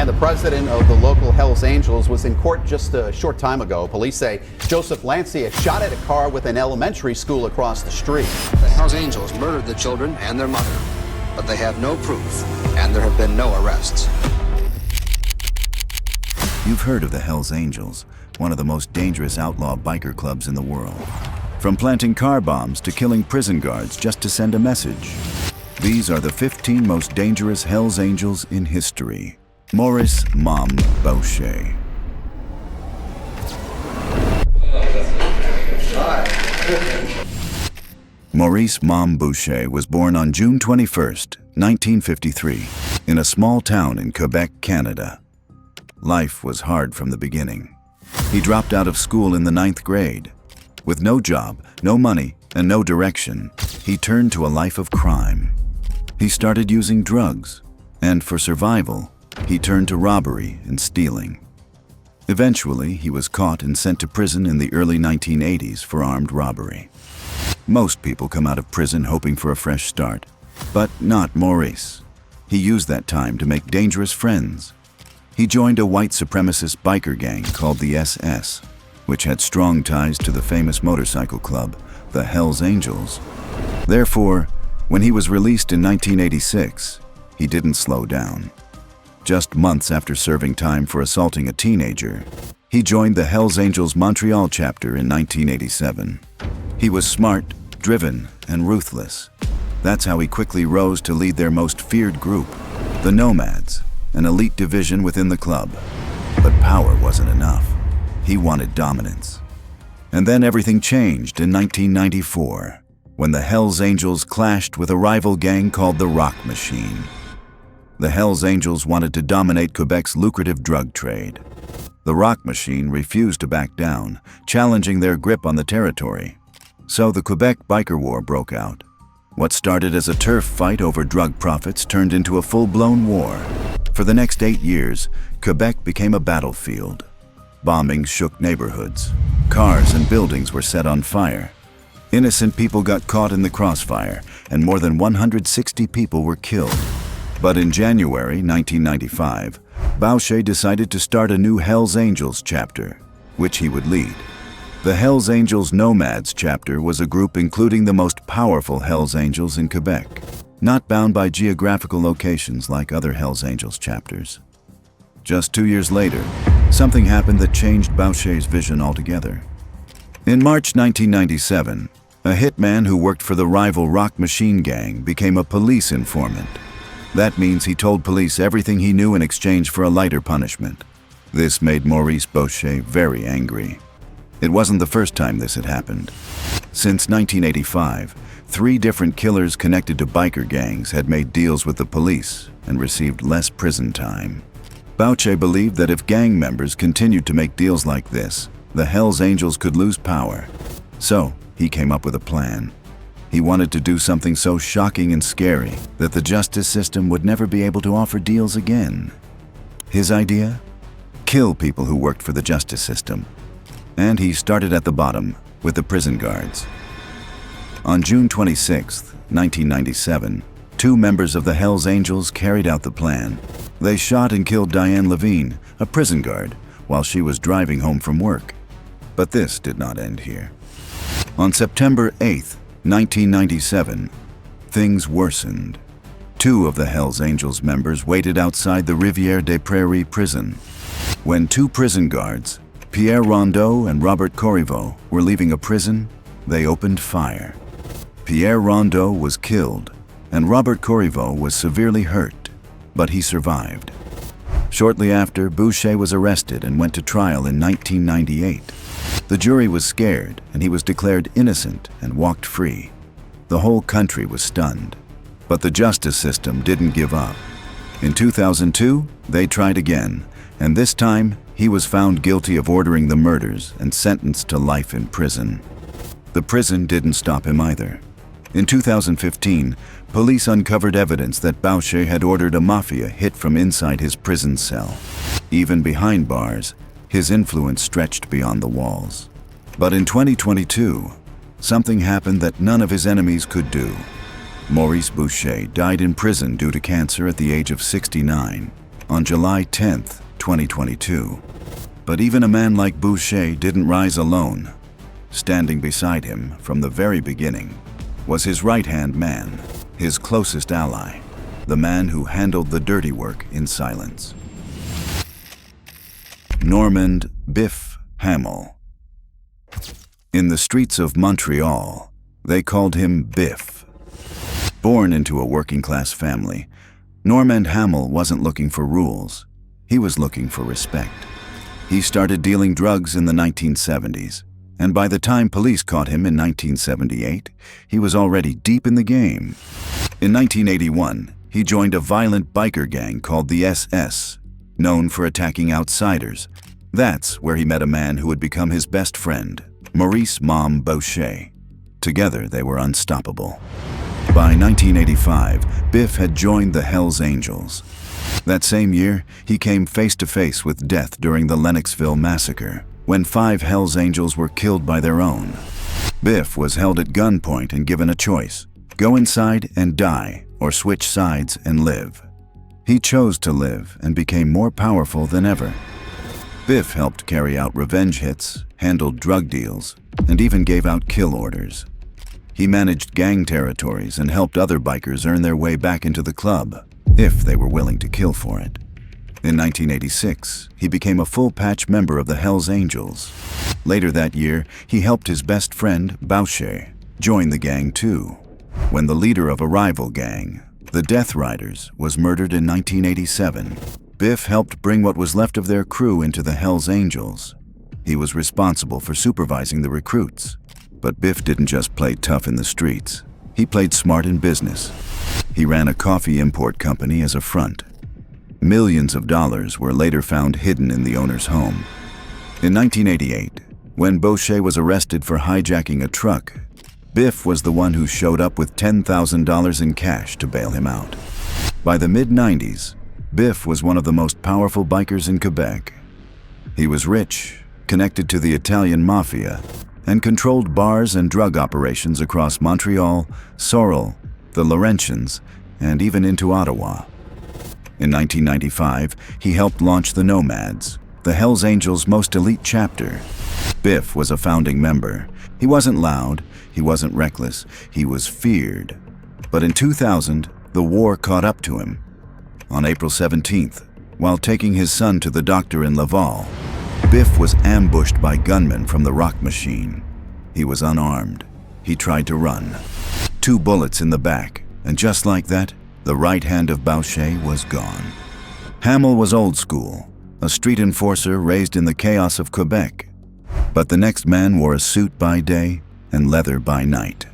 And the president of the local Hells Angels was in court just a short time ago. Police say Joseph Lancia shot at a car with an elementary school across the street. The Hells Angels murdered the children and their mother, but they have no proof, and there have been no arrests. You've heard of the Hells Angels, one of the most dangerous outlaw biker clubs in the world. From planting car bombs to killing prison guards just to send a message. These are the 15 most dangerous Hells Angels in history. Maurice "Mom" Boucher. Maurice "Mom" Boucher was born on June 21st, 1953, in a small town in Quebec, Canada. Life was hard from the beginning. He dropped out of school in the 9th grade. With no job, no money, and no direction, he turned to a life of crime. He started using drugs, and for survival, he turned to robbery and stealing. Eventually, he was caught and sent to prison in the early 1980s for armed robbery. Most people come out of prison hoping for a fresh start, but not Maurice. He used that time to make dangerous friends. He joined a white supremacist biker gang called the SS, which had strong ties to the famous motorcycle club, the Hells Angels. Therefore, when he was released in 1986, he didn't slow down. Just months after serving time for assaulting a teenager, he joined the Hells Angels Montreal chapter in 1987. He was smart, driven, and ruthless. That's how he quickly rose to lead their most feared group, the Nomads, an elite division within the club. But power wasn't enough. He wanted dominance. And then everything changed in 1994, when the Hells Angels clashed with a rival gang called the Rock Machine. The Hells Angels wanted to dominate Quebec's lucrative drug trade. The Rock Machine refused to back down, challenging their grip on the territory. So the Quebec Biker War broke out. What started as a turf fight over drug profits turned into a full-blown war. For the next 8 years, Quebec became a battlefield. Bombings shook neighborhoods. Cars and buildings were set on fire. Innocent people got caught in the crossfire, and more than 160 people were killed. But in January 1995, Boucher decided to start a new Hells Angels chapter, which he would lead. The Hells Angels Nomads chapter was a group including the most powerful Hells Angels in Quebec, not bound by geographical locations like other Hells Angels chapters. Just 2 years later, something happened that changed Boucher's vision altogether. In March 1997, a hitman who worked for the rival Rock Machine gang became a police informant. That means he told police everything he knew in exchange for a lighter punishment. This made Maurice Boucher very angry. It wasn't the first time this had happened. Since 1985, 3 different killers connected to biker gangs had made deals with the police and received less prison time. Boucher believed that if gang members continued to make deals like this, the Hells Angels could lose power. So, he came up with a plan. He wanted to do something so shocking and scary that the justice system would never be able to offer deals again. His idea? Kill people who worked for the justice system. And he started at the bottom, with the prison guards. On June 26, 1997, 2 members of the Hells Angels carried out the plan. They shot and killed Diane Levine, a prison guard, while she was driving home from work. But this did not end here. On September 8, 1997, things worsened. 2 of the Hells Angels members waited outside the Rivière des Prairies prison. When 2 prison guards, Pierre Rondeau and Robert Corriveau, were leaving a prison, they opened fire. Pierre Rondeau was killed, and Robert Corriveau was severely hurt, but he survived. Shortly after, Boucher was arrested and went to trial in 1998. The jury was scared, and he was declared innocent and walked free. The whole country was stunned. But the justice system didn't give up. In 2002, they tried again, and this time, he was found guilty of ordering the murders and sentenced to life in prison. The prison didn't stop him either. In 2015, police uncovered evidence that Boucher had ordered a mafia hit from inside his prison cell. Even behind bars, his influence stretched beyond the walls. But in 2022, something happened that none of his enemies could do. Maurice Boucher died in prison due to cancer at the age of 69. on July 10th, 2022. But even a man like Boucher didn't rise alone. Standing beside him from the very beginning was his right-hand man, his closest ally, the man who handled the dirty work in silence. Normand Biff Hamel. In the streets of Montreal, they called him Biff. Born into a working-class family, Normand Hamel wasn't looking for rules. He was looking for respect. He started dealing drugs in the 1970s, and by the time police caught him in 1978, he was already deep in the game. In 1981, he joined a violent biker gang called the SS, known for attacking outsiders. That's where he met a man who would become his best friend, Maurice "Mom" Boucher. Together, they were unstoppable. By 1985, Biff had joined the Hells Angels. That same year, he came face to face with death during the Lennoxville massacre, when 5 Hells Angels were killed by their own. Biff was held at gunpoint and given a choice: go inside and die, or switch sides and live. He chose to live and became more powerful than ever. Biff helped carry out revenge hits, handled drug deals, and even gave out kill orders. He managed gang territories and helped other bikers earn their way back into the club, if they were willing to kill for it. In 1986, he became a full-patch member of the Hells Angels. Later that year, he helped his best friend, Boucher, join the gang too. When the leader of a rival gang, the Death Riders, was murdered in 1987, Biff helped bring what was left of their crew into the Hells Angels. He was responsible for supervising the recruits. But Biff didn't just play tough in the streets. He played smart in business. He ran a coffee import company as a front. Millions of dollars were later found hidden in the owner's home. In 1988, when Boucher was arrested for hijacking a truck, Biff was the one who showed up with $10,000 in cash to bail him out. By the mid-90s, Biff was one of the most powerful bikers in Quebec. He was rich, connected to the Italian mafia, and controlled bars and drug operations across Montreal, Sorel, the Laurentians, and even into Ottawa. In 1995, he helped launch the Nomads, the Hells Angels' most elite chapter. Biff was a founding member. He wasn't loud, he wasn't reckless, he was feared. But in 2000, the war caught up to him. On April 17th, while taking his son to the doctor in Laval, Biff was ambushed by gunmen from the Rock Machine. He was unarmed. He tried to run. 2 bullets in the back, and just like that, the right hand of Boucher was gone. Hamel was old school, a street enforcer raised in the chaos of Quebec. But the next man wore a suit by day and leather by night.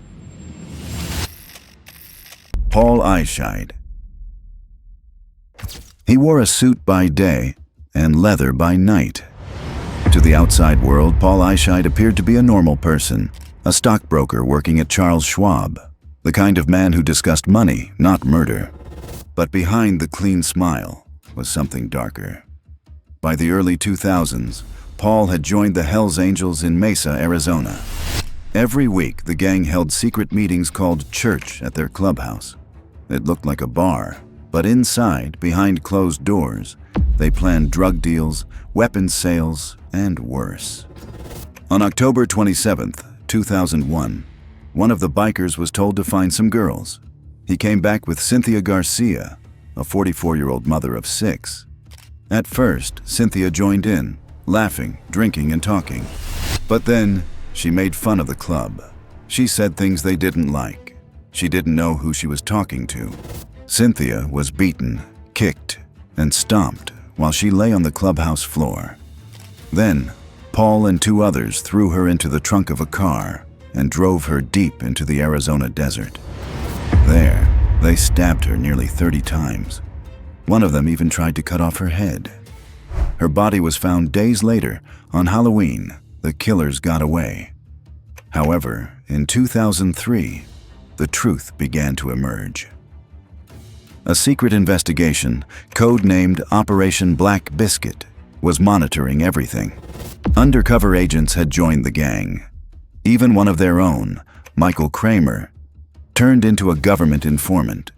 Paul Eishide. He wore a suit by day and leather by night. To the outside world, Paul Eishide appeared to be a normal person, a stockbroker working at Charles Schwab, the kind of man who discussed money, not murder. But behind the clean smile was something darker. By the early 2000s, Paul had joined the Hells Angels in Mesa, Arizona. Every week, the gang held secret meetings called church at their clubhouse. It looked like a bar, but inside, behind closed doors, they planned drug deals, weapons sales, and worse. On October 27, 2001, one of the bikers was told to find some girls. He came back with Cynthia Garcia, a 44-year-old mother of 6. At first, Cynthia joined in, laughing, drinking, and talking. But then, she made fun of the club. She said things they didn't like. She didn't know who she was talking to. Cynthia was beaten, kicked, and stomped while she lay on the clubhouse floor. Then, Paul and 2 others threw her into the trunk of a car and drove her deep into the Arizona desert. There, they stabbed her nearly 30 times. One of them even tried to cut off her head. Her body was found days later. On Halloween, the killers got away. However, in 2003, the truth began to emerge. A secret investigation, codenamed Operation Black Biscuit, was monitoring everything. Undercover agents had joined the gang. Even one of their own, Michael Kramer, turned into a government informant.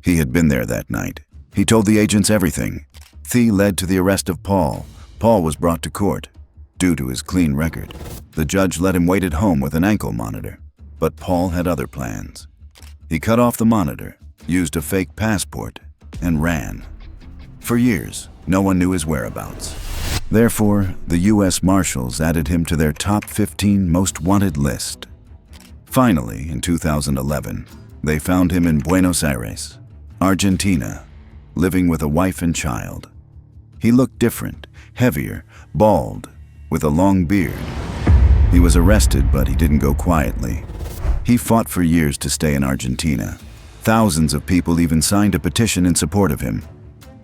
He had been there that night. He told the agents everything. The led to the arrest of Paul. Paul was brought to court. Due to his clean record, the judge let him wait at home with an ankle monitor. But Paul had other plans. He cut off the monitor, used a fake passport, and ran. For years, no one knew his whereabouts. Therefore, the U.S. Marshals added him to their top 15 most wanted list. Finally, in 2011, they found him in Buenos Aires, Argentina, living with a wife and child. He looked different, heavier, bald, with a long beard. He was arrested, but he didn't go quietly. He fought for years to stay in Argentina. Thousands of people even signed a petition in support of him.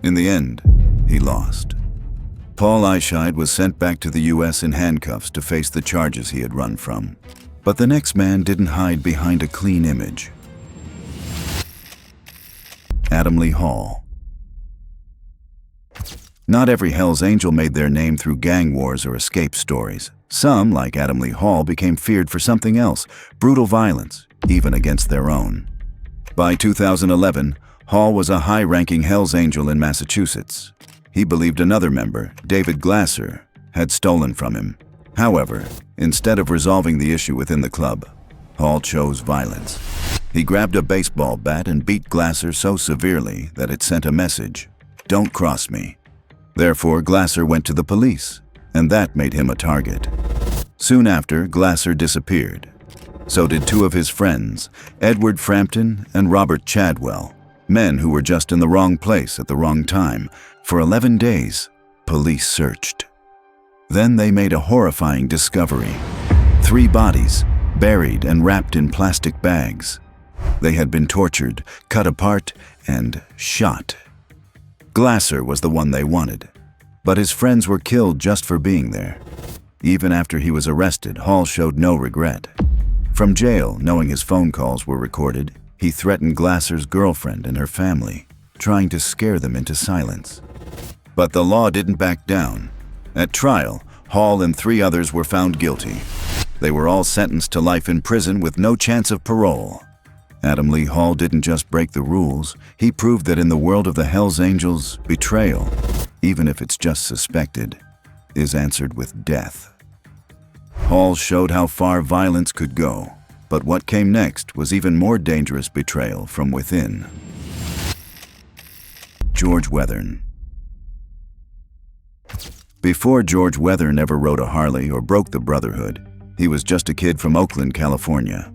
In the end, he lost. Paul Eishide was sent back to the U.S. in handcuffs to face the charges he had run from. But the next man didn't hide behind a clean image. Adam Lee Hall. Not every Hell's Angel made their name through gang wars or escape stories. Some, like Adam Lee Hall, became feared for something else, brutal violence, even against their own. By 2011, Hall was a high-ranking Hell's Angel in Massachusetts. He believed another member, David Glasser, had stolen from him. However, instead of resolving the issue within the club, Hall chose violence. He grabbed a baseball bat and beat Glasser so severely that it sent a message, "Don't cross me." Therefore, Glasser went to the police, and that made him a target. Soon after, Glasser disappeared. So did two of his friends, Edward Frampton and Robert Chadwell, men who were just in the wrong place at the wrong time. For 11 days, police searched. Then they made a horrifying discovery. 3 bodies, buried and wrapped in plastic bags. They had been tortured, cut apart, and shot. Glasser was the one they wanted, but his friends were killed just for being there. Even after he was arrested, Hall showed no regret. From jail, knowing his phone calls were recorded, he threatened Glasser's girlfriend and her family, trying to scare them into silence. But the law didn't back down. At trial, Hall and 3 others were found guilty. They were all sentenced to life in prison with no chance of parole. Adam Lee Hall didn't just break the rules, he proved that in the world of the Hells Angels, betrayal, even if it's just suspected, is answered with death. Hall showed how far violence could go, but what came next was even more dangerous betrayal from within. George Weathern. Before George Weathern ever rode a Harley or broke the Brotherhood, he was just a kid from Oakland, California.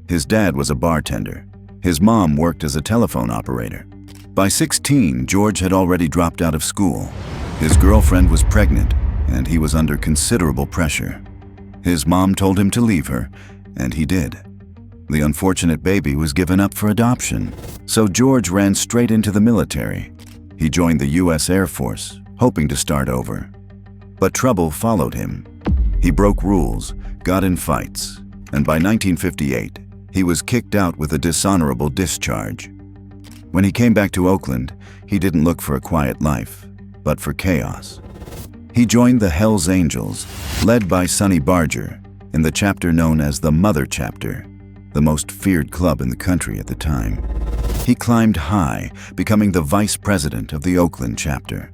His dad was a bartender. His mom worked as a telephone operator. By 16, George had already dropped out of school. His girlfriend was pregnant, and he was under considerable pressure. His mom told him to leave her, and he did. The unfortunate baby was given up for adoption, so George ran straight into the military. He joined the U.S. Air Force, hoping to start over. But trouble followed him. He broke rules, got in fights, and by 1958, he was kicked out with a dishonorable discharge. When he came back to Oakland, he didn't look for a quiet life, but for chaos. He joined the Hells Angels, led by Sonny Barger, in the chapter known as the Mother Chapter, the most feared club in the country at the time. He climbed high, becoming the vice president of the Oakland chapter.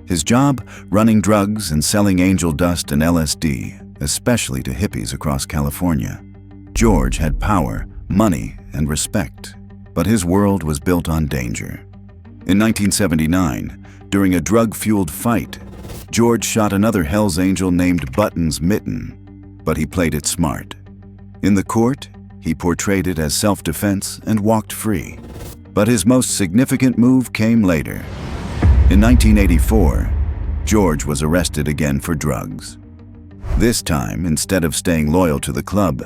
His job, running drugs and selling angel dust and LSD, especially to hippies across California. George had power, money, and respect, but his world was built on danger. In 1979, during a drug-fueled fight, George shot another Hells Angel named Buttons Mitten, but he played it smart. In the court, he portrayed it as self-defense and walked free. But his most significant move came later. In 1984, George was arrested again for drugs. This time, instead of staying loyal to the club,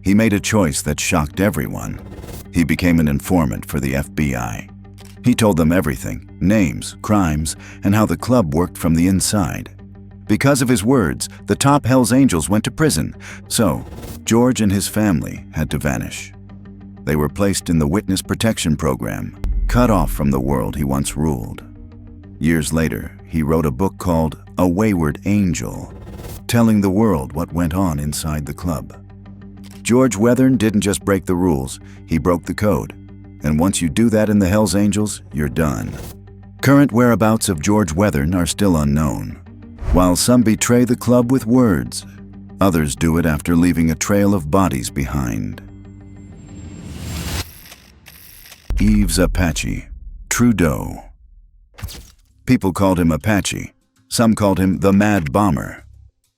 he made a choice that shocked everyone. He became an informant for the FBI. He told them everything, names, crimes, and how the club worked from the inside. Because of his words, the top Hells Angels went to prison, so George and his family had to vanish. They were placed in the Witness Protection Program, cut off from the world he once ruled. Years later, he wrote a book called A Wayward Angel, telling the world what went on inside the club. George Weathern didn't just break the rules, he broke the code. And once you do that in the Hells Angels, you're done. Current whereabouts of George Weathern are still unknown. While some betray the club with words, others do it after leaving a trail of bodies behind. Yves Apache, Trudeau. People called him Apache. Some called him the Mad Bomber.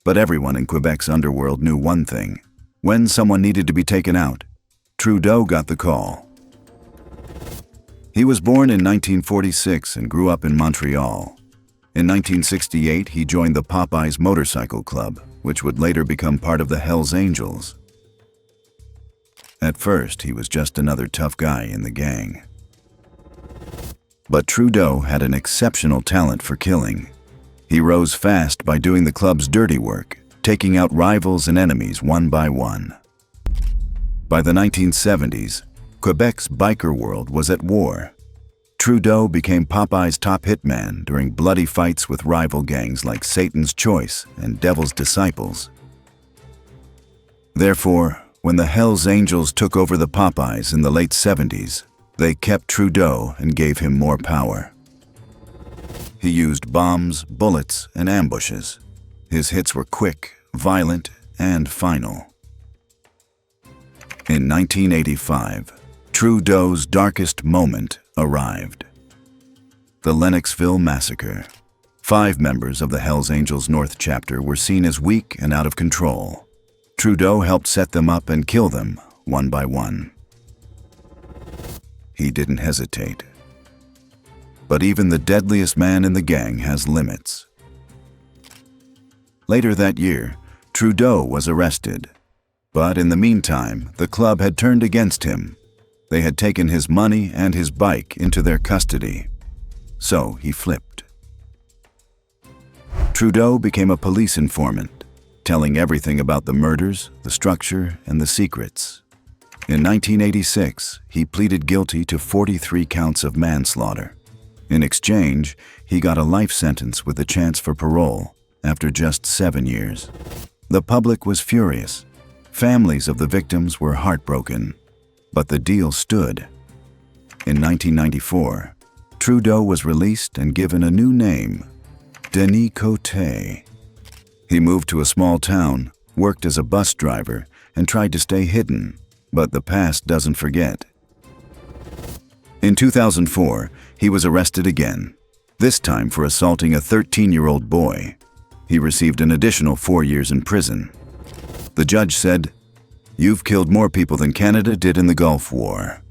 But everyone in Quebec's underworld knew one thing. When someone needed to be taken out, Trudeau got the call. He was born in 1946 and grew up in Montreal. In 1968, he joined the Popeyes Motorcycle Club, which would later become part of the Hells Angels. At first, he was just another tough guy in the gang. But Trudeau had an exceptional talent for killing. He rose fast by doing the club's dirty work, taking out rivals and enemies one by one. By the 1970s, Quebec's biker world was at war. Trudeau became Popeye's top hitman during bloody fights with rival gangs like Satan's Choice and Devil's Disciples. Therefore, when the Hells Angels took over the Popeyes in the late 70s, they kept Trudeau and gave him more power. He used bombs, bullets, and ambushes. His hits were quick, violent, and final. In 1985, Trudeau's darkest moment arrived. The Lennoxville Massacre. 5 members of the Hells Angels North chapter were seen as weak and out of control. Trudeau helped set them up and kill them, one by one. He didn't hesitate. But even the deadliest man in the gang has limits. Later that year, Trudeau was arrested. But in the meantime, the club had turned against him. They had taken his money and his bike into their custody. So he flipped. Trudeau became a police informant, telling everything about the murders, the structure, and the secrets. In 1986, he pleaded guilty to 43 counts of manslaughter. In exchange, he got a life sentence with a chance for parole after just 7 years. The public was furious. Families of the victims were heartbroken. But the deal stood. In 1994, Trudeau was released and given a new name, Denis Cote. He moved to a small town, worked as a bus driver, and tried to stay hidden, but the past doesn't forget. In 2004, he was arrested again, this time for assaulting a 13-year-old boy. He received an additional 4 years in prison. The judge said, "You've killed more people than Canada did in the Gulf War."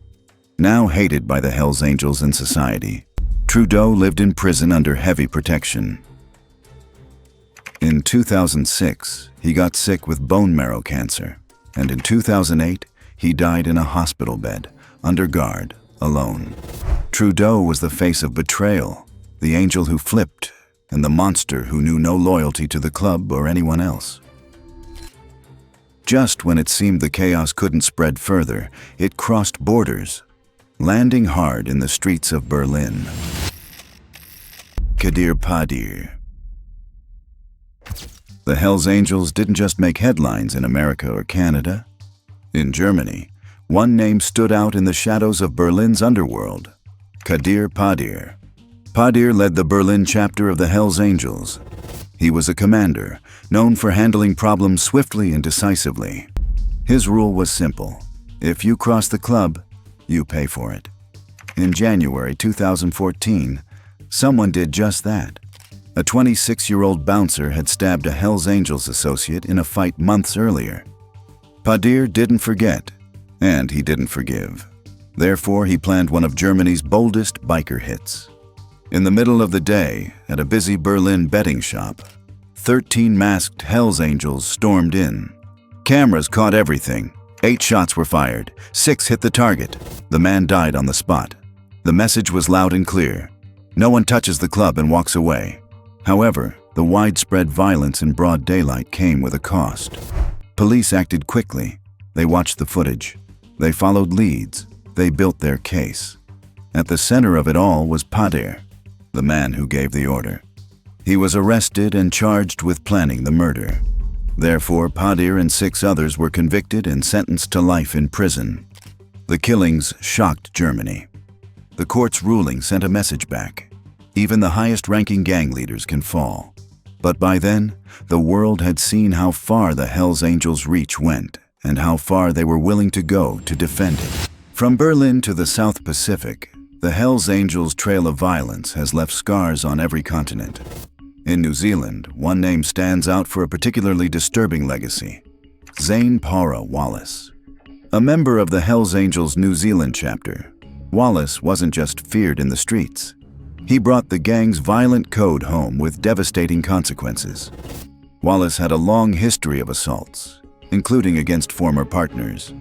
Now hated by the Hells Angels in society, Trudeau lived in prison under heavy protection. In 2006, he got sick with bone marrow cancer, and in 2008, he died in a hospital bed, under guard, alone. Trudeau was the face of betrayal, the angel who flipped, and the monster who knew no loyalty to the club or anyone else. Just when it seemed the chaos couldn't spread further, it crossed borders, landing hard in the streets of Berlin. Karl Padir. The Hells Angels didn't just make headlines in America or Canada. In Germany, one name stood out in the shadows of Berlin's underworld, Karl Padir. Padir led the Berlin chapter of the Hells Angels. He was a commander, known for handling problems swiftly and decisively. His rule was simple: if you cross the club, you pay for it. In January 2014, someone did just that. A 26-year-old bouncer had stabbed a Hells Angels associate in a fight months earlier. Padir didn't forget, and he didn't forgive. Therefore, he planned one of Germany's boldest biker hits. In the middle of the day, at a busy Berlin betting shop, 13 masked Hells Angels stormed in. Cameras caught everything. 8 shots were fired. 6 hit the target. The man died on the spot. The message was loud and clear: no one touches the club and walks away. However, the widespread violence in broad daylight came with a cost. Police acted quickly. They watched the footage. They followed leads. They built their case. At the center of it all was Padir, the man who gave the order. He was arrested and charged with planning the murder. Therefore, Padir and 6 others were convicted and sentenced to life in prison. The killings shocked Germany. The court's ruling sent a message back: Even the highest-ranking gang leaders can fall. But by then, the world had seen how far the Hells Angels' reach went and how far they were willing to go to defend it. From Berlin to the South Pacific, the Hells Angels' trail of violence has left scars on every continent. In New Zealand, one name stands out for a particularly disturbing legacy: Zane Paura Wallace. A member of the Hells Angels New Zealand chapter, Wallace wasn't just feared in the streets. He brought the gang's violent code home with devastating consequences. Wallace had a long history of assaults, including against former partners.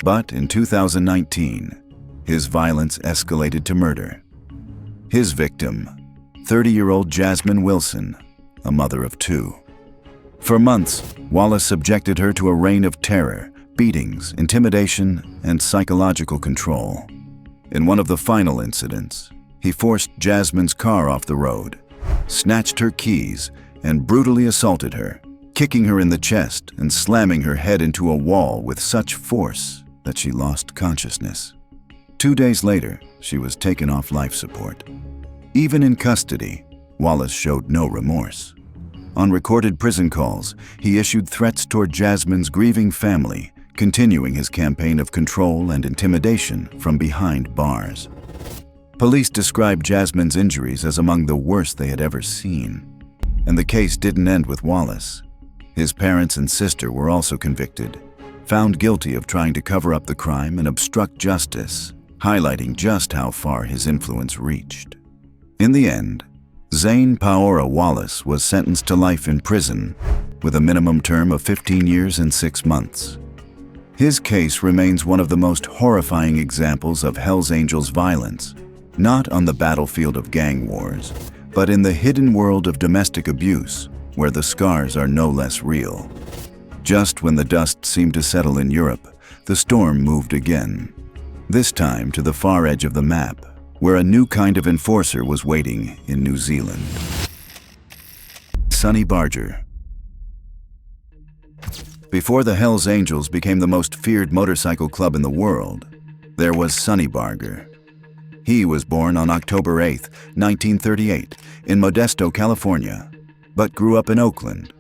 But in 2019, his violence escalated to murder. His victim, 30-year-old Jasmine Wilson, a mother of two. For months, Wallace subjected her to a reign of terror, beatings, intimidation, and psychological control. In one of the final incidents, he forced Jasmine's car off the road, snatched her keys, and brutally assaulted her, kicking her in the chest and slamming her head into a wall with such force that she lost consciousness. 2 days later, she was taken off life support. Even in custody, Wallace showed no remorse. On recorded prison calls, he issued threats toward Jasmine's grieving family, continuing his campaign of control and intimidation from behind bars. Police described Jasmine's injuries as among the worst they had ever seen. And the case didn't end with Wallace. His parents and sister were also convicted, found guilty of trying to cover up the crime and obstruct justice, highlighting just how far his influence reached. In the end, Zane Paura Wallace was sentenced to life in prison with a minimum term of 15 years and 6 months. His case remains one of the most horrifying examples of Hells Angels violence, not on the battlefield of gang wars, but in the hidden world of domestic abuse, where the scars are no less real. Just when the dust seemed to settle in Europe, the storm moved again, this time to the far edge of the map, where a new kind of enforcer was waiting in New Zealand. Sonny Barger. Before the Hells Angels became the most feared motorcycle club in the world, there was Sonny Barger. He was born on October 8, 1938, in Modesto, California, but grew up in Oakland.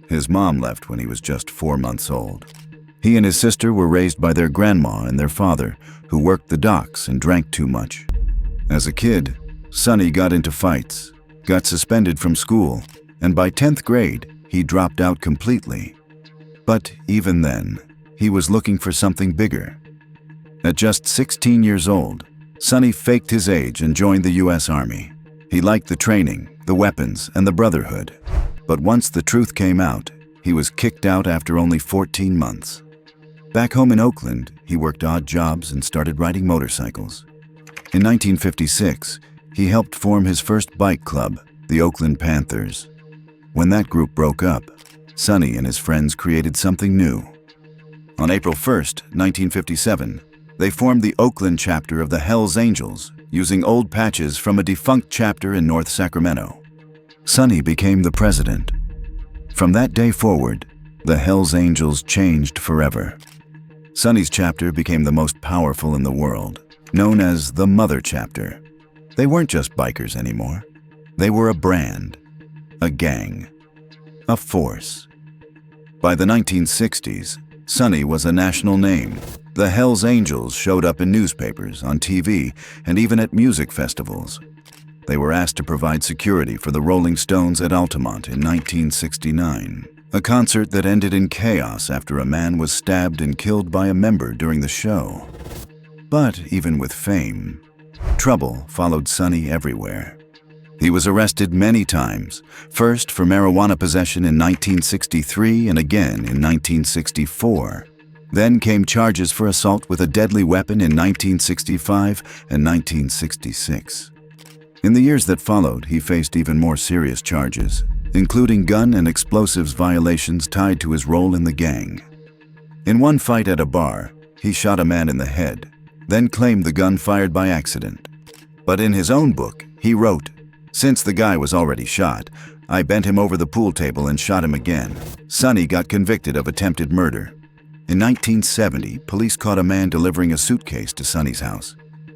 His mom left when he was just 4 months old. He and his sister were raised by their grandma and their father, who worked the docks and drank too much. As a kid, Sonny got into fights, got suspended from school, and by 10th grade, he dropped out completely. But even then, he was looking for something bigger. At just 16 years old, Sonny faked his age and joined the U.S. Army. He liked the training, the weapons, and the brotherhood. But once the truth came out, he was kicked out after only 14 months. Back home in Oakland, he worked odd jobs and started riding motorcycles. In 1956, he helped form his first bike club, the Oakland Panthers. When that group broke up, Sonny and his friends created something new. On April 1st, 1957, they formed the Oakland chapter of the Hells Angels, using old patches from a defunct chapter in North Sacramento. Sonny became the president. From that day forward, the Hells Angels changed forever. Sonny's chapter became the most powerful in the world, known as the Mother Chapter. They weren't just bikers anymore. They were a brand, a gang, a force. By the 1960s, Sonny was a national name. The Hells Angels showed up in newspapers, on TV, and even at music festivals. They were asked to provide security for the Rolling Stones at Altamont in 1969, a concert that ended in chaos after a man was stabbed and killed by a member during the show. But even with fame, trouble followed Sonny everywhere. He was arrested many times, first for marijuana possession in 1963 and again in 1964. Then came charges for assault with a deadly weapon in 1965 and 1966. In the years that followed, he faced even more serious charges, including gun and explosives violations tied to his role in the gang. In one fight at a bar, he shot a man in the head, then claimed the gun fired by accident. But in his own book, he wrote, "Since the guy was already shot, I bent him over the pool table and shot him again." Sonny got convicted of attempted murder. In 1970, police caught a man delivering a suitcase to Sonny's house.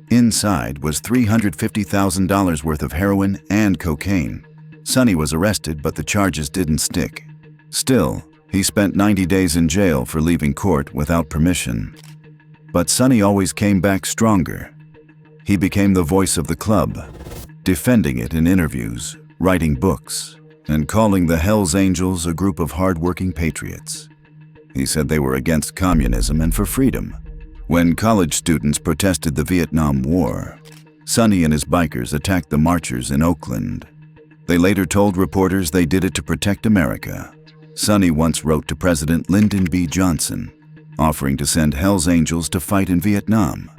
Inside was $350,000 worth of heroin and cocaine. Sonny was arrested, but the charges didn't stick. Still, he spent 90 days in jail for leaving court without permission. But Sonny always came back stronger. He became the voice of the club, defending it in interviews, writing books, and calling the Hells Angels a group of hard-working patriots. He said they were against communism and for freedom. When college students protested the Vietnam War, Sonny and his bikers attacked the marchers in Oakland. They later told reporters they did it to protect America. Sonny once wrote to President Lyndon B. Johnson, offering to send Hells Angels to fight in Vietnam.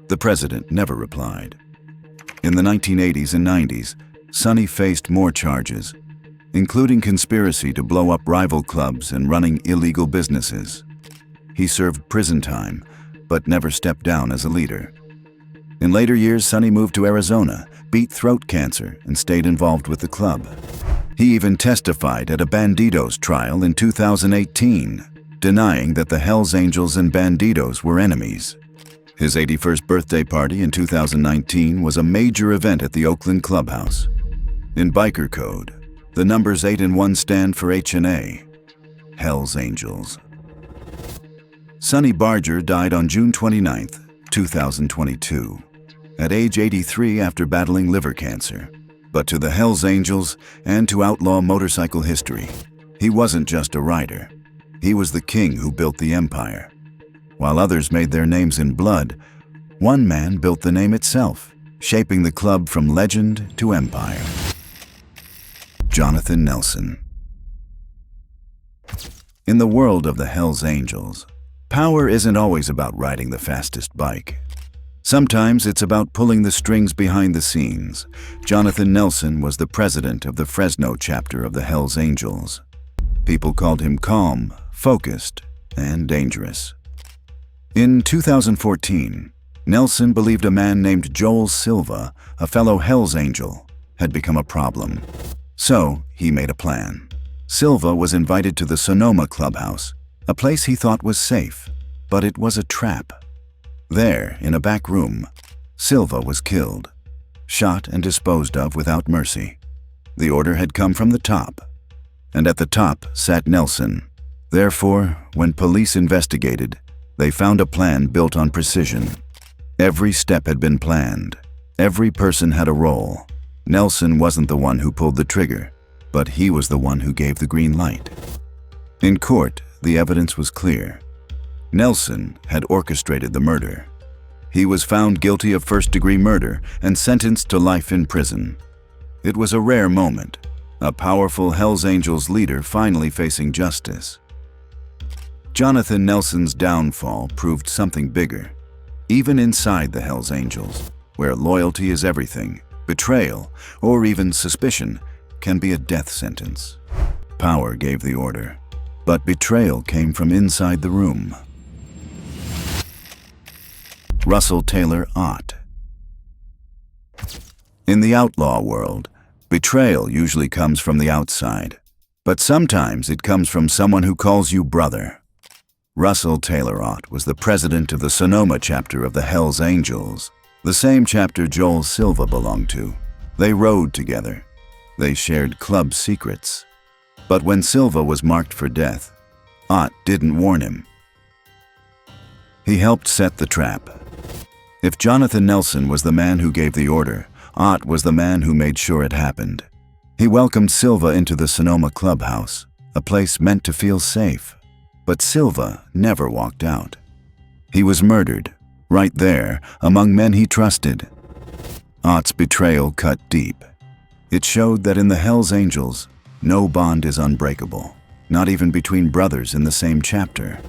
The president never replied. In the 1980s and 90s, Sonny faced more charges, including conspiracy to blow up rival clubs and running illegal businesses. He served prison time, but never stepped down as a leader. In later years, Sonny moved to Arizona, beat throat cancer, and stayed involved with the club. He even testified at a Bandidos trial in 2018, denying that the Hells Angels and Bandidos were enemies. His 81st birthday party in 2019 was a major event at the Oakland clubhouse. In biker code, the numbers 8 and 1 stand for H&A, Hells Angels. Sonny Barger died on June 29, 2022, at age 83 after battling liver cancer. But to the Hells Angels and to outlaw motorcycle history, he wasn't just a rider. He was the king who built the empire. While others made their names in blood, one man built the name itself, shaping the club from legend to empire. Jonathan Nelson. In the world of the Hells Angels, power isn't always about riding the fastest bike. Sometimes it's about pulling the strings behind the scenes. Jonathan Nelson was the president of the Fresno chapter of the Hells Angels. People called him calm, focused, and dangerous. In 2014, Nelson believed a man named Joel Silva, a fellow Hells Angel, had become a problem. So he made a plan. Silva was invited to the Sonoma clubhouse, a place he thought was safe, but it was a trap. There, in a back room, Silva was killed, shot and disposed of without mercy. The order had come from the top, and at the top sat Nelson. Therefore, when police investigated, they found a plan built on precision. Every step had been planned. Every person had a role. Nelson wasn't the one who pulled the trigger, but he was the one who gave the green light. In court, the evidence was clear. Nelson had orchestrated the murder. He was found guilty of first-degree murder and sentenced to life in prison. It was a rare moment, a powerful Hells Angels leader finally facing justice. Jonathan Nelson's downfall proved something bigger. Even inside the Hells Angels, where loyalty is everything, betrayal, or even suspicion can be a death sentence. Power gave the order, but betrayal came from inside the room. Russell Taylor Ott. In the outlaw world, betrayal usually comes from the outside, but sometimes it comes from someone who calls you brother. Russell Taylor Ott was the president of the Sonoma chapter of the Hells Angels, the same chapter Joel Silva belonged to. They rode together. They shared club secrets. But when Silva was marked for death, Ott didn't warn him. He helped set the trap. If Jonathan Nelson was the man who gave the order, Ott was the man who made sure it happened. He welcomed Silva into the Sonoma clubhouse, a place meant to feel safe. But Silva never walked out. He was murdered, right there, among men he trusted. Ott's betrayal cut deep. It showed that in the Hells Angels, no bond is unbreakable, not even between brothers in the same chapter.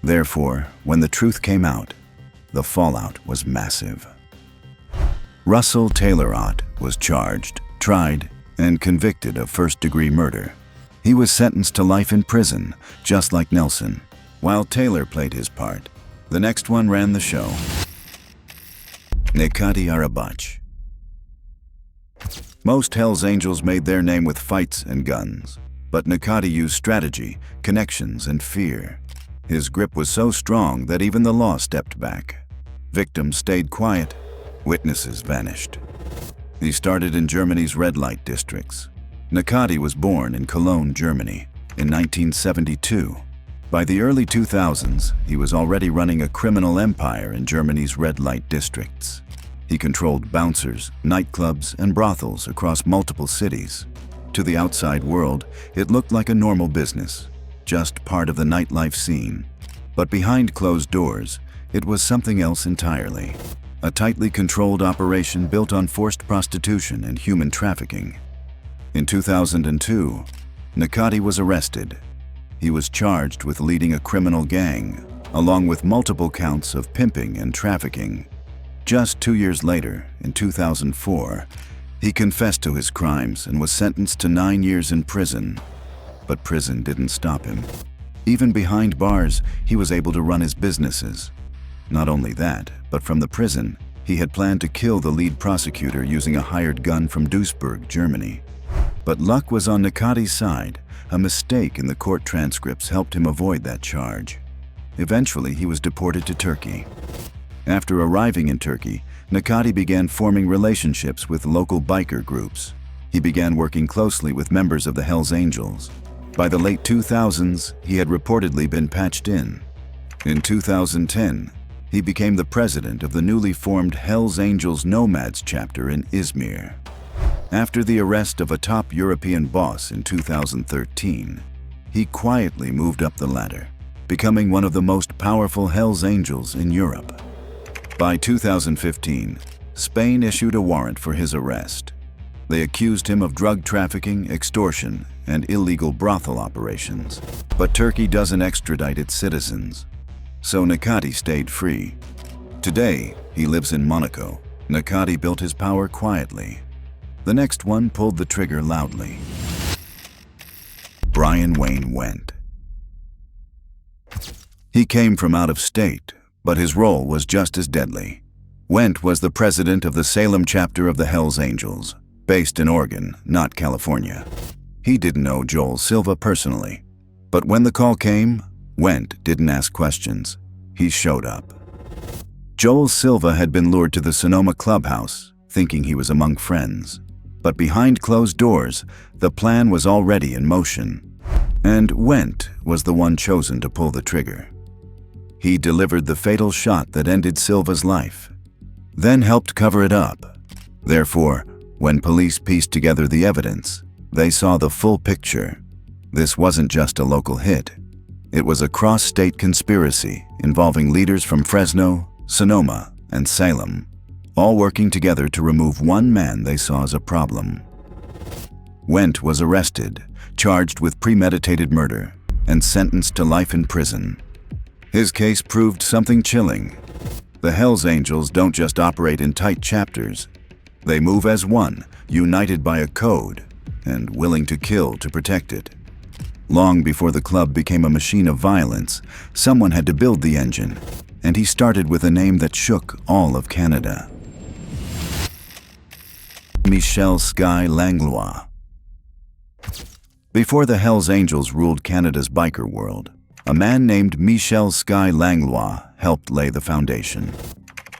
Therefore, when the truth came out, the fallout was massive. Russell Taylor Ott was charged, tried, and convicted of first-degree murder. He was sentenced to life in prison, just like Nelson. While Taylor played his part, the next one ran the show. Nicati Arabuch. Most Hells Angels made their name with fights and guns, but Nicati used strategy, connections, and fear. His grip was so strong that even the law stepped back. Victims stayed quiet, witnesses vanished. He started in Germany's red light districts. Nicati was born in Cologne, Germany, in 1972. By the early 2000s, he was already running a criminal empire in Germany's red light districts. He controlled bouncers, nightclubs, and brothels across multiple cities. To the outside world, it looked like a normal business, just part of the nightlife scene. But behind closed doors, it was something else entirely. A tightly controlled operation built on forced prostitution and human trafficking. In 2002, Nicati was arrested. He was charged with leading a criminal gang, along with multiple counts of pimping and trafficking. Just 2 years later, in 2004, he confessed to his crimes and was sentenced to 9 years in prison. But prison didn't stop him. Even behind bars, he was able to run his businesses. Not only that, but from the prison, he had planned to kill the lead prosecutor using a hired gun from Duisburg, Germany. But luck was on Nicati's side. A mistake in the court transcripts helped him avoid that charge. Eventually, he was deported to Turkey. After arriving in Turkey, Nicati began forming relationships with local biker groups. He began working closely with members of the Hells Angels. By the late 2000s, he had reportedly been patched in. In 2010, he became the president of the newly formed Hells Angels Nomads chapter in Izmir. After the arrest of a top European boss in 2013, he quietly moved up the ladder, becoming one of the most powerful Hells Angels in Europe. By 2015, Spain issued a warrant for his arrest. They accused him of drug trafficking, extortion, and illegal brothel operations. But Turkey doesn't extradite its citizens, so Nicati stayed free. Today, he lives in Monaco. Nicati built his power quietly. The next one pulled the trigger loudly. Brian Wayne Wendt. He came from out of state, but his role was just as deadly. Wendt was the president of the Salem chapter of the Hells Angels, based in Oregon, not California. He didn't know Joel Silva personally, but when the call came, Wendt didn't ask questions. He showed up. Joel Silva had been lured to the Sonoma clubhouse, thinking he was among friends. But behind closed doors, the plan was already in motion. And Wendt was the one chosen to pull the trigger. He delivered the fatal shot that ended Silva's life, then helped cover it up. Therefore, when police pieced together the evidence, they saw the full picture. This wasn't just a local hit. It was a cross-state conspiracy involving leaders from Fresno, Sonoma, and Salem, all working together to remove one man they saw as a problem. Wendt was arrested, charged with premeditated murder, and sentenced to life in prison. His case proved something chilling. The Hells Angels don't just operate in tight chapters. They move as one, united by a code, and willing to kill to protect it. Long before the club became a machine of violence, someone had to build the engine, and he started with a name that shook all of Canada. Michel Sky Langla. Before the Hells Angels ruled Canada's biker world, a man named Michel Sky Langla helped lay the foundation.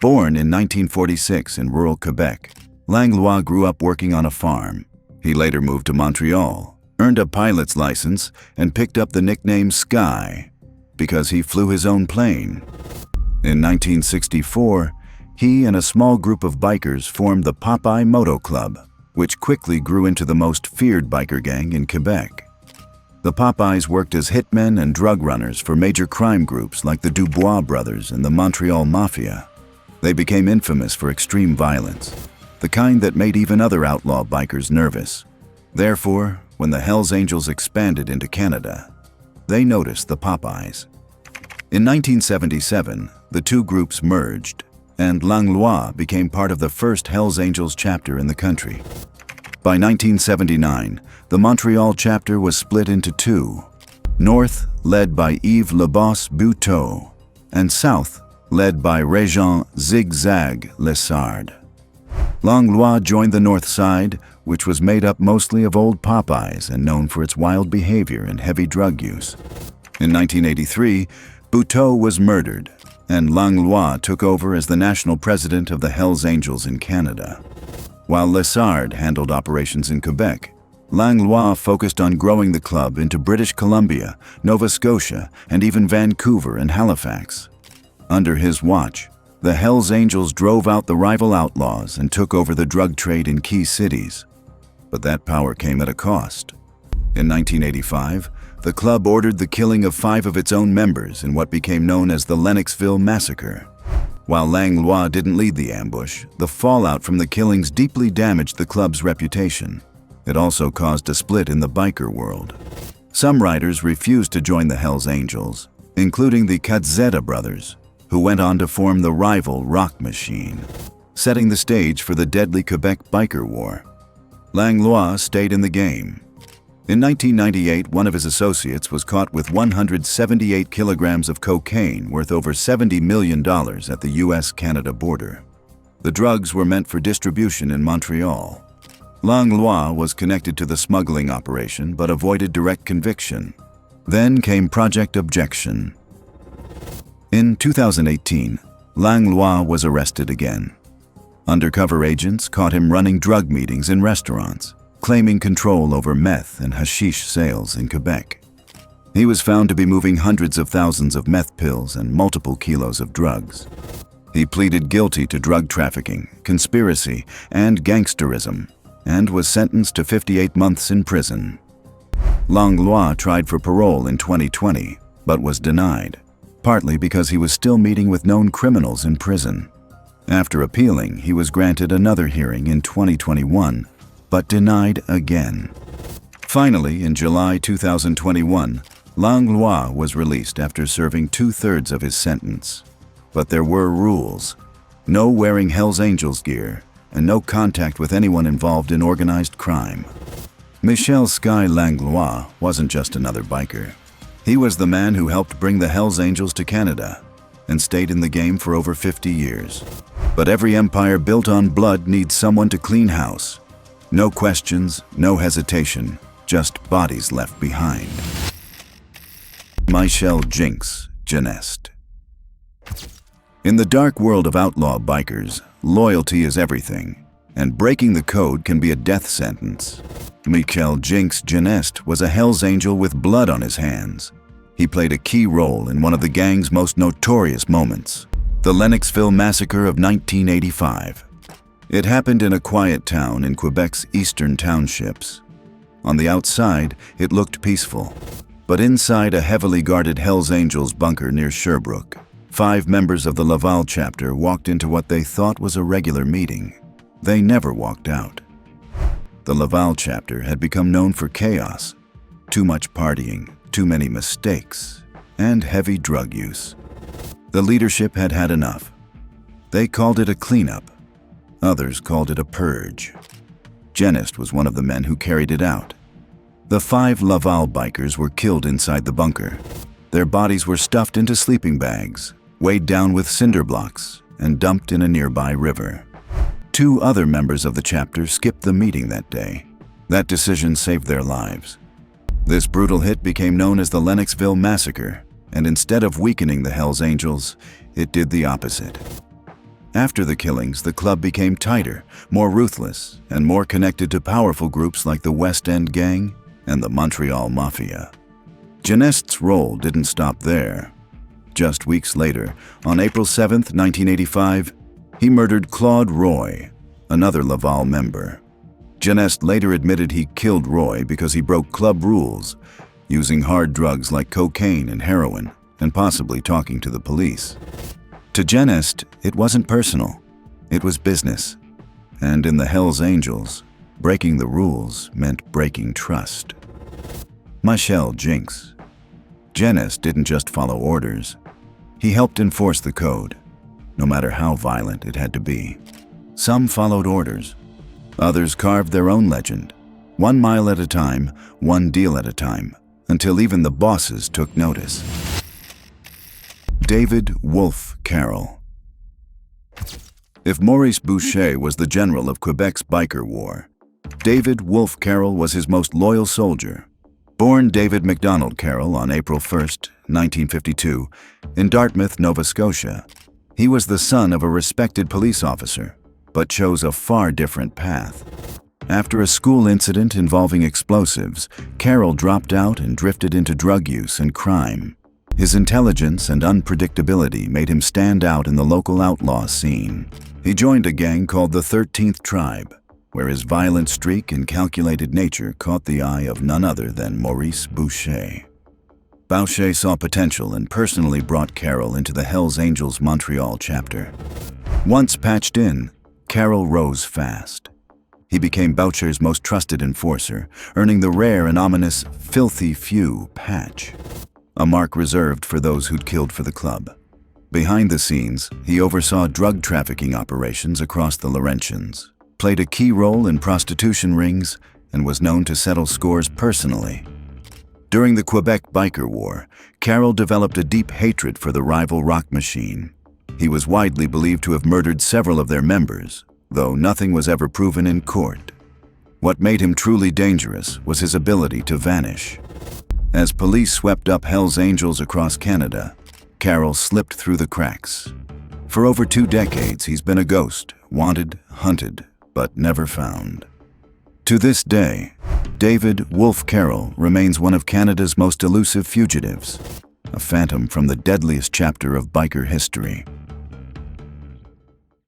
Born in 1946 in rural Quebec, Langlois grew up working on a farm. He later moved to Montreal, earned a pilot's license, and picked up the nickname Sky because he flew his own plane. In 1964, he and a small group of bikers formed the Popeye Moto Club, which quickly grew into the most feared biker gang in Quebec. The Popeyes worked as hitmen and drug runners for major crime groups like the Dubois brothers and the Montreal Mafia. They became infamous for extreme violence, the kind that made even other outlaw bikers nervous. Therefore, when the Hells Angels expanded into Canada, they noticed the Popeyes. In 1977, the two groups merged, and Langlois became part of the first Hells Angels chapter in the country. By 1979, the Montreal chapter was split into two: north, led by Yves Le Boss Buteau, and south, led by Régent Zigzag Lessard. Langlois joined the north side, which was made up mostly of old Popeyes and known for its wild behavior and heavy drug use. In 1983, Buteau was murdered, and Langlois took over as the national president of the Hells Angels in Canada. While Lessard handled operations in Quebec, Langlois focused on growing the club into British Columbia, Nova Scotia, and even Vancouver and Halifax. Under his watch, the Hells Angels drove out the rival Outlaws and took over the drug trade in key cities. But that power came at a cost. In 1985, the club ordered the killing of 5 of its own members in what became known as the Lennoxville Massacre. While Langlois didn't lead the ambush, the fallout from the killings deeply damaged the club's reputation. It also caused a split in the biker world. Some riders refused to join the Hells Angels, including the Katzeta brothers, who went on to form the rival Rock Machine, setting the stage for the deadly Quebec biker war. Langlois stayed in the game. In 1998, one of his associates was caught with 178 kilograms of cocaine worth over $70 million at the US-Canada border. The drugs were meant for distribution in Montreal. Langlois was connected to the smuggling operation but avoided direct conviction. Then came Project Objection. In 2018, Langlois was arrested again. Undercover agents caught him running drug meetings in restaurants, claiming control over meth and hashish sales in Quebec. He was found to be moving hundreds of thousands of meth pills and multiple kilos of drugs. He pleaded guilty to drug trafficking, conspiracy, and gangsterism, and was sentenced to 58 months in prison. Langlois tried for parole in 2020, but was denied, partly because he was still meeting with known criminals in prison. After appealing, he was granted another hearing in 2021, but denied again. Finally, in July 2021, Langlois was released after serving 2/3 of his sentence. But there were rules: no wearing Hells Angels gear, and no contact with anyone involved in organized crime. Michel Sky Langlois wasn't just another biker. He was the man who helped bring the Hells Angels to Canada and stayed in the game for over 50 years. But every empire built on blood needs someone to clean house. No questions, no hesitation, just bodies left behind. Michel Jinx, Genest. In the dark world of outlaw bikers, loyalty is everything, and breaking the code can be a death sentence. Michel Jinx Genest was a Hells Angel with blood on his hands. He played a key role in one of the gang's most notorious moments, the Lennoxville Massacre of 1985. It happened in a quiet town in Quebec's eastern townships. On the outside, it looked peaceful, but inside a heavily guarded Hells Angels bunker near Sherbrooke, 5 members of the Laval chapter walked into what they thought was a regular meeting. They never walked out. The Laval chapter had become known for chaos, too much partying, too many mistakes, and heavy drug use. The leadership had had enough. They called it a cleanup. Others called it a purge. Genest was one of the men who carried it out. The 5 Laval bikers were killed inside the bunker. Their bodies were stuffed into sleeping bags, weighed down with cinder blocks, and dumped in a nearby river. 2 other members of the chapter skipped the meeting that day. That decision saved their lives. This brutal hit became known as the Lennoxville Massacre, and instead of weakening the Hells Angels, it did the opposite. After the killings, the club became tighter, more ruthless, and more connected to powerful groups like the West End Gang and the Montreal Mafia. Genest's role didn't stop there. Just weeks later, on April 7, 1985, he murdered Claude Roy, another Laval member. Genest later admitted he killed Roy because he broke club rules, using hard drugs like cocaine and heroin, and possibly talking to the police. To Genest, it wasn't personal, it was business. And in the Hells Angels, breaking the rules meant breaking trust. Michel Jinx. Genest didn't just follow orders. He helped enforce the code, no matter how violent it had to be. Some followed orders. Others carved their own legend, 1 mile at a time, 1 deal at a time, until even the bosses took notice. David Wolfe Carroll. If Maurice Boucher was the general of Quebec's biker war, David Wolfe Carroll was his most loyal soldier. Born David MacDonald Carroll on April 1, 1952, in Dartmouth, Nova Scotia, he was the son of a respected police officer, but chose a far different path. After a school incident involving explosives, Carroll dropped out and drifted into drug use and crime. His intelligence and unpredictability made him stand out in the local outlaw scene. He joined a gang called the 13th Tribe, where his violent streak and calculated nature caught the eye of none other than Maurice Boucher. Boucher saw potential and personally brought Carroll into the Hells Angels Montreal chapter. Once patched in, Carroll rose fast. He became Boucher's most trusted enforcer, earning the rare and ominous Filthy Few patch, a mark reserved for those who'd killed for the club. Behind the scenes, he oversaw drug trafficking operations across the Laurentians, played a key role in prostitution rings, and was known to settle scores personally. During the Quebec Biker War, Carroll developed a deep hatred for the rival rock machine. He was widely believed to have murdered several of their members, though nothing was ever proven in court. What made him truly dangerous was his ability to vanish. As police swept up Hells Angels across Canada, Carroll slipped through the cracks. For over 2 decades, he's been a ghost, wanted, hunted, but never found. To this day, David "Wolf" Carroll remains one of Canada's most elusive fugitives, a phantom from the deadliest chapter of biker history.